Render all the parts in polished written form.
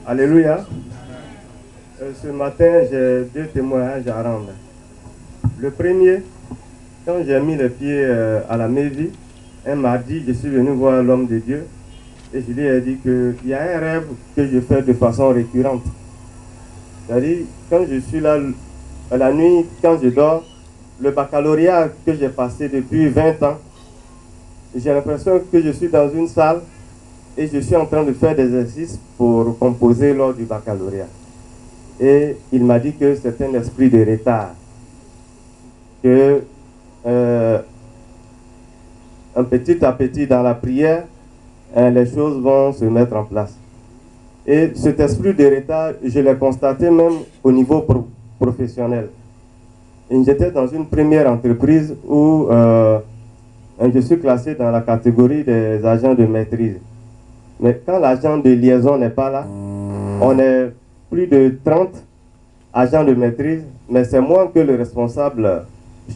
Alléluia. Ce matin, j'ai deux témoignages à rendre. Le premier, quand j'ai mis les pieds à la mairie, un mardi, je suis venu voir l'homme de Dieu et je lui ai dit qu'il y a un rêve que je fais de façon récurrente. C'est-à-dire, quand je suis là, la nuit, quand je dors, le baccalauréat que j'ai passé depuis 20 ans, j'ai l'impression que je suis dans une salle et je suis en train de faire des exercices pour composer lors du baccalauréat. Et il m'a dit que c'est un esprit de retard, que un petit à petit dans la prière, les choses vont se mettre en place. Et cet esprit de retard, je l'ai constaté même au niveau professionnel. J'étais dans une première entreprise où je suis classé dans la catégorie des agents de maîtrise. Mais quand l'agent de liaison n'est pas là, on est plus de 30 agents de maîtrise, mais c'est moi que le responsable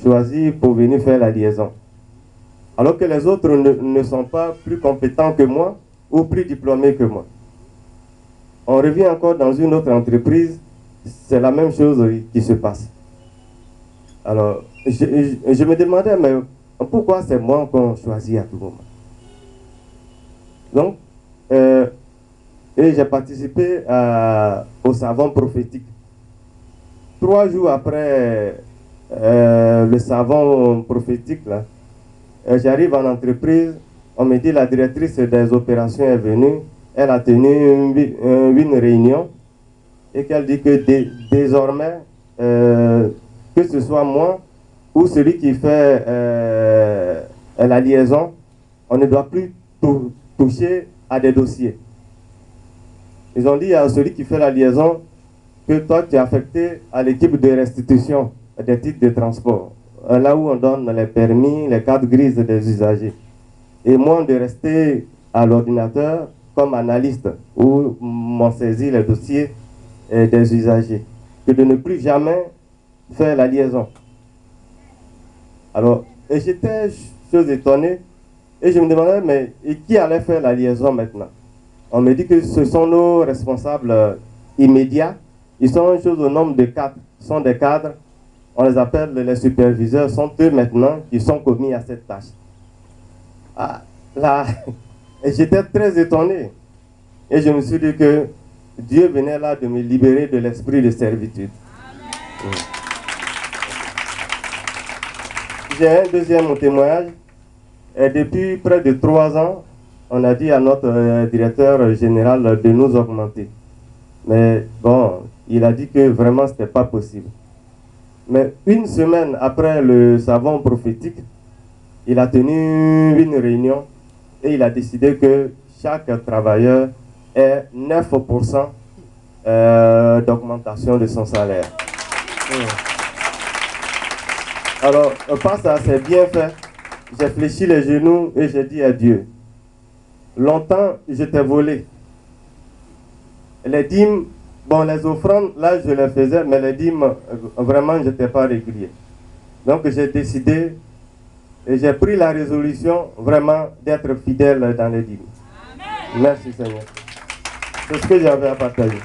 choisit pour venir faire la liaison. Alors que les autres ne sont pas plus compétents que moi ou plus diplômés que moi. On revient encore dans une autre entreprise, c'est la même chose qui se passe. Alors, je me demandais, mais pourquoi c'est moi qu'on choisit à tout moment? Donc, et j'ai participé au savon prophétique. 3 jours après le savon prophétique, j'arrive en entreprise, on me dit la directrice des opérations est venue, elle a tenu une réunion et qu'elle dit que désormais, que ce soit moi ou celui qui fait la liaison, on ne doit plus toucher à des dossiers. Ils ont dit à celui qui fait la liaison que toi tu es affecté à l'équipe de restitution des titres de transport, là où on donne les permis, les cartes grises des usagers. Et moi de rester à l'ordinateur comme analyste où m'ont saisi les dossiers des usagers. Que de ne plus jamais faire la liaison. Alors, j'étais chose étonnée et je me demandais, mais qui allait faire la liaison maintenant? On me dit que ce sont nos responsables immédiats. Ils sont une chose au nombre de 4. Ce sont des cadres. On les appelle les superviseurs. Ce sont eux maintenant qui sont commis à cette tâche. Ah, là, j'étais très étonné. Et je me suis dit que Dieu venait là de me libérer de l'esprit de servitude. J'ai un deuxième témoignage. Et depuis près de 3 ans, on a dit à notre directeur général de nous augmenter. Mais bon, il a dit que vraiment ce n'était pas possible. Mais une semaine après le savon prophétique, il a tenu une réunion et il a décidé que chaque travailleur ait 9% d'augmentation de son salaire. Alors, face à ces bienfaits, j'ai fléchi les genoux et j'ai dit à Dieu, longtemps je t'ai volé. Les dîmes, bon les offrandes, là je les faisais, mais les dîmes, vraiment je n'étais pas régulier. Donc j'ai décidé et j'ai pris la résolution vraiment d'être fidèle dans les dîmes. Amen. Merci Seigneur. C'est ce que j'avais à partager.